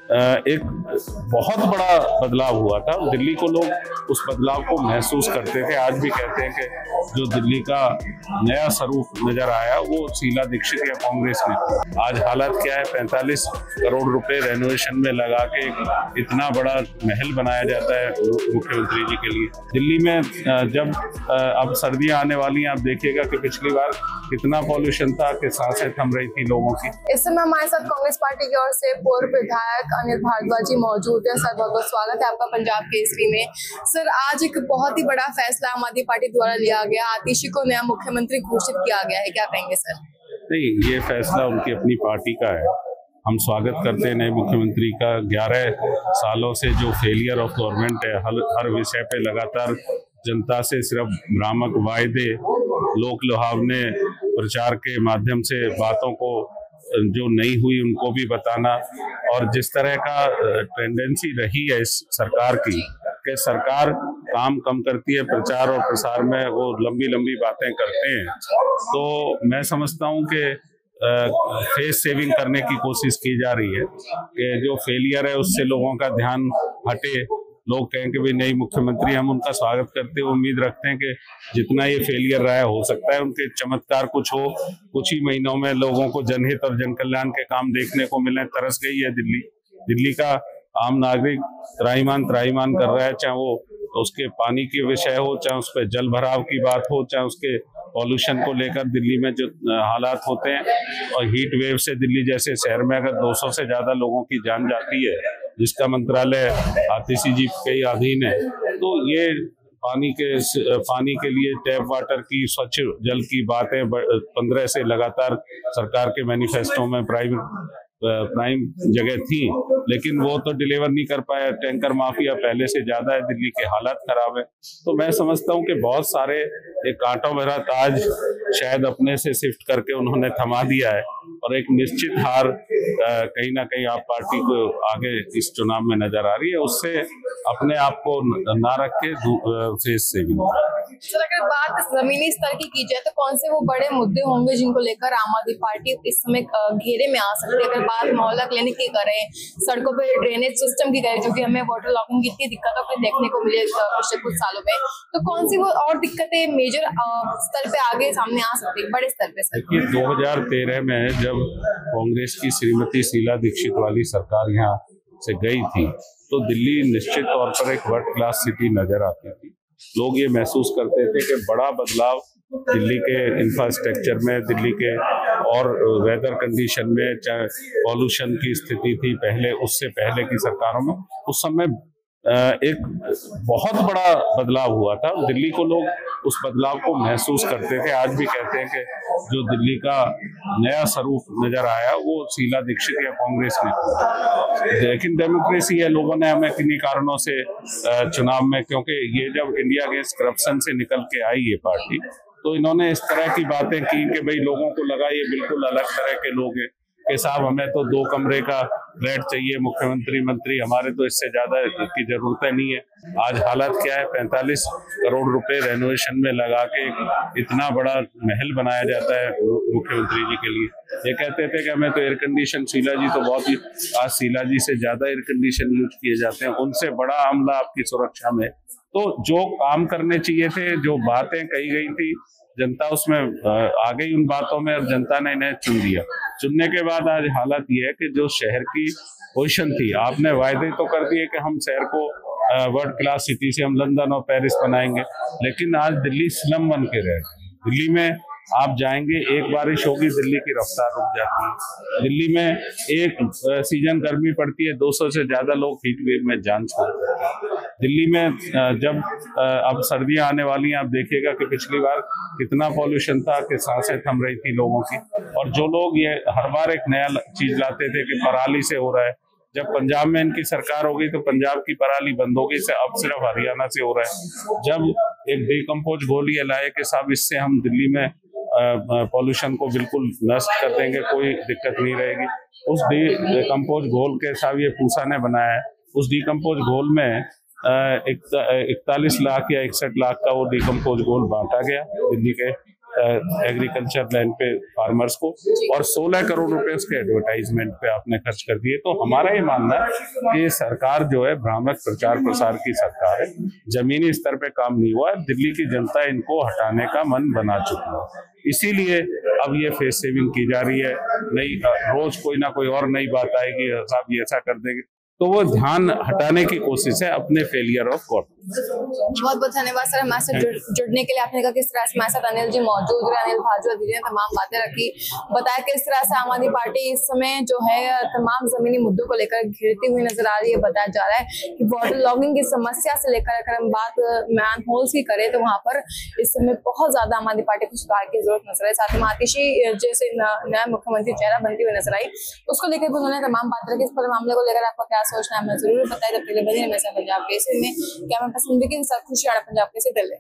एक बहुत बड़ा बदलाव हुआ था। दिल्ली को लोग उस बदलाव को महसूस करते थे। आज भी कहते हैं कि जो दिल्ली का नया स्वरूप नजर आया वो शीला दीक्षित या कांग्रेस में। आज हालात क्या है, 45 करोड़ रुपए रेनोवेशन में लगा के इतना बड़ा महल बनाया जाता है मुख्यमंत्री जी के लिए। दिल्ली में जब अब सर्दियां आने वाली हैं, आप देखिएगा कि पिछली बार कितना पॉल्यूशन था कि सांसें थम रही थी लोगों की। इस समय हमारे साथ कांग्रेस पार्टी की ओर से पूर्व विधायक अनिल भारद्वाज जी मौजूद है। सर, बहुत बहुत स्वागत है आपका पंजाब केसरी में। सर, आज एक बहुत ही बड़ा फैसला आम आदमी पार्टी द्वारा लिया गया, आतिशी को नया मुख्यमंत्री घोषित किया गया है, क्या कहेंगे सर? नहीं, ये फैसला उनकी अपनी पार्टी का है। हम स्वागत करते हैं नए मुख्यमंत्री का। 11 सालों से जो फेलियर ऑफ गवर्नमेंट है, हर विषय पे लगातार जनता से सिर्फ भ्रामक वायदे, लोक लुभावने प्रचार के माध्यम से बातों को जो नहीं हुई उनको भी बताना, और जिस तरह का टेंडेंसी रही है इस सरकार की कि सरकार काम कम करती है, प्रचार और प्रसार में वो लंबी लंबी बातें करते हैं, तो मैं समझता हूँ कि फेस सेविंग करने की कोशिश की जा रही है कि जो फेलियर है उससे लोगों का ध्यान हटे। लोग कहें कि भाई नई मुख्यमंत्री, हम उनका स्वागत करते हुए उम्मीद रखते हैं कि जितना ये फेलियर रहा है, हो सकता है उनके चमत्कार कुछ हो, कुछ ही महीनों में लोगों को जनहित और जन कल्याण के काम देखने को मिले। तरस गई है दिल्ली का आम नागरिक त्राहिमाम कर रहा है, चाहे वो उसके पानी के विषय हो, चाहे उस पर जल भराव की बात हो, चाहे उसके पॉल्यूशन को लेकर दिल्ली में जो हालात होते हैं, और हीट वेव से दिल्ली जैसे शहर में अगर 200 से ज्यादा लोगों की जान जाती है, जिसका मंत्रालय आतिशी जी के अधीन है, तो ये पानी के लिए टैप वाटर की, स्वच्छ जल की बातें 15 से लगातार सरकार के मैनिफेस्टो में प्राइम जगह थी, लेकिन वो तो डिलीवर नहीं कर पाया। टैंकर माफिया पहले से ज्यादा है, दिल्ली के हालात खराब है। तो मैं समझता हूँ कि बहुत सारे एक कांटों भरा ताज शायद अपने से शिफ्ट करके उन्होंने थमा दिया है, और एक निश्चित हार कहीं ना कहीं आप पार्टी को आगे इस चुनाव में नजर आ रही है। उससे अपने आप को ना रख के फेस से भी। सर, अगर बात जमीनी स्तर की जाए तो कौन से वो बड़े मुद्दे होंगे जिनको लेकर आम आदमी पार्टी इस समय घेरे में आ सकती है? अगर बात मोहल्ला क्लिनिक की करें, सड़कों पे ड्रेनेज सिस्टम की करें, जो कि हमें वाटर लॉगिंग की इतनी दिक्कतों को देखने को मिले पिछले कुछ सालों में, तो कौन सी वो और दिक्कतें मेजर स्तर पे आगे सामने आ सकती है, बड़े स्तर पे? सर, 2013 में जब कांग्रेस की श्रीमती शीला दीक्षित वाली सरकार यहाँ से गई थी, तो दिल्ली निश्चित तौर पर एक वर्ल्ड क्लास सिटी नजर आती थी। लोग ये महसूस करते थे कि बड़ा बदलाव दिल्ली के इंफ्रास्ट्रक्चर में, दिल्ली के और वेदर कंडीशन में, चाहे पॉल्यूशन की स्थिति थी पहले, उससे पहले की सरकारों में, उस समय एक बहुत बड़ा बदलाव हुआ था। दिल्ली को लोग उस बदलाव को महसूस करते थे। आज भी कहते हैं कि जो दिल्ली का नया स्वरूप नजर आया वो शीला दीक्षित या कांग्रेस में। लेकिन डेमोक्रेसी है, लोगों ने हमें किन्हीं कारणों से चुनाव में, क्योंकि ये जब इंडिया अगेंस्ट करप्शन से निकल के आई ये पार्टी, तो इन्होंने इस तरह की बातें की कि भाई लोगों को लगा ये बिल्कुल अलग तरह के लोग हैं कि साहब हमें तो 2 कमरे का फ्लैट चाहिए, मुख्यमंत्री मंत्री, हमारे तो इससे ज्यादा की जरूरतें नहीं है। आज हालात क्या है, 45 करोड़ रुपए रेनोवेशन में लगा के इतना बड़ा महल बनाया जाता है मुख्यमंत्री जी के लिए। ये कहते थे कि हमें तो एयर कंडीशन, शीला जी तो बहुत ही, आज शीला जी से ज्यादा एयर कंडीशन यूज किए जाते हैं, उनसे बड़ा अमला आपकी सुरक्षा में। तो जो काम करने चाहिए थे, जो बातें कही गई थी, जनता उसमें आ गई उन बातों में, और जनता ने इन्हें चुन लिया। चुनने के बाद आज हालत ये है कि जो शहर की पोजीशन थी, आपने वायदे तो कर दिए कि हम शहर को वर्ल्ड क्लास सिटी से हम लंदन और पेरिस बनाएंगे, लेकिन आज दिल्ली स्लम बन के रह गई। दिल्ली में आप जाएंगे, एक बारिश होगी दिल्ली की रफ्तार रुक जाती है। दिल्ली में एक सीजन गर्मी पड़ती है, 200 से ज्यादा लोग हीट वेव में जान छोड़ते हैं। दिल्ली में जब अब सर्दियां आने वाली हैं, आप देखिएगा कि पिछली बार कितना पॉल्यूशन था कि सांसें थम रही थी लोगों की। और जो लोग ये हर बार एक नया चीज लाते थे कि पराली से हो रहा है, जब पंजाब में इनकी सरकार हो गई तो पंजाब की पराली बंद हो गई, अब सिर्फ हरियाणा से हो रहा है। जब एक डिकम्पोज घोल ये लाए कि साहब इससे हम दिल्ली में पॉल्यूशन को बिल्कुल नष्ट कर देंगे, कोई दिक्कत नहीं रहेगी। उस डिकम्पोज घोल के साहब ये पूसा ने बनाया है, उस डिकम्पोज घोल में 41 लाख या 61 लाख का वो डिकम्पोज घोल बांटा गया दिल्ली के एग्रीकल्चर लैंड पे फार्मर्स को, और 16 करोड़ रुपए उसके एडवर्टाइजमेंट पे आपने खर्च कर दिए। तो हमारा ये मानना है कि ये सरकार जो है भ्रामक प्रचार प्रसार की सरकार है, जमीनी स्तर पे काम नहीं हुआ है। दिल्ली की जनता इनको हटाने का मन बना चुकी है, इसीलिए अब ये फेस सेविंग की जा रही है। नई रोज कोई ना कोई और नई बात आएगी, साहब ये ऐसा कर देंगे, तो वो ध्यान हटाने की कोशिश है अपने फेलियर ऑफ गवर्नमेंट। बहुत बहुत धन्यवाद सर हमारे साथ जुड़ने के लिए। आपने कहा किस तरह से हमारे साथ अनिल जी मौजूद रहे, अनिल भाजपा जी ने तमाम बातें रखी, बताया किस तरह से आम आदमी पार्टी इस समय जो है तमाम जमीनी मुद्दों को लेकर घिरती हुई नजर आ रही है। बताया जा रहा है कि वाटर लॉगिंग की समस्या से लेकर अगर हम बात मैन होल्स की करें तो वहां पर इस समय बहुत ज्यादा आम आदमी पार्टी को सुधार की जरूरत नजर आई। साथ ही आतिशी जैसे नया मुख्यमंत्री चेहरा बनती हुई नजर आई, उसको लेकर भी उन्होंने तमाम बात रखी। इस पूरे मामले को लेकर आपका क्या सोचना है हमें जरूर बताइए। तब तक के लिए बने रहिए हमेशा पंजाब केसरी में। क्या मैं पसंद की खुशियां पंजाब केसरी दिल्ली।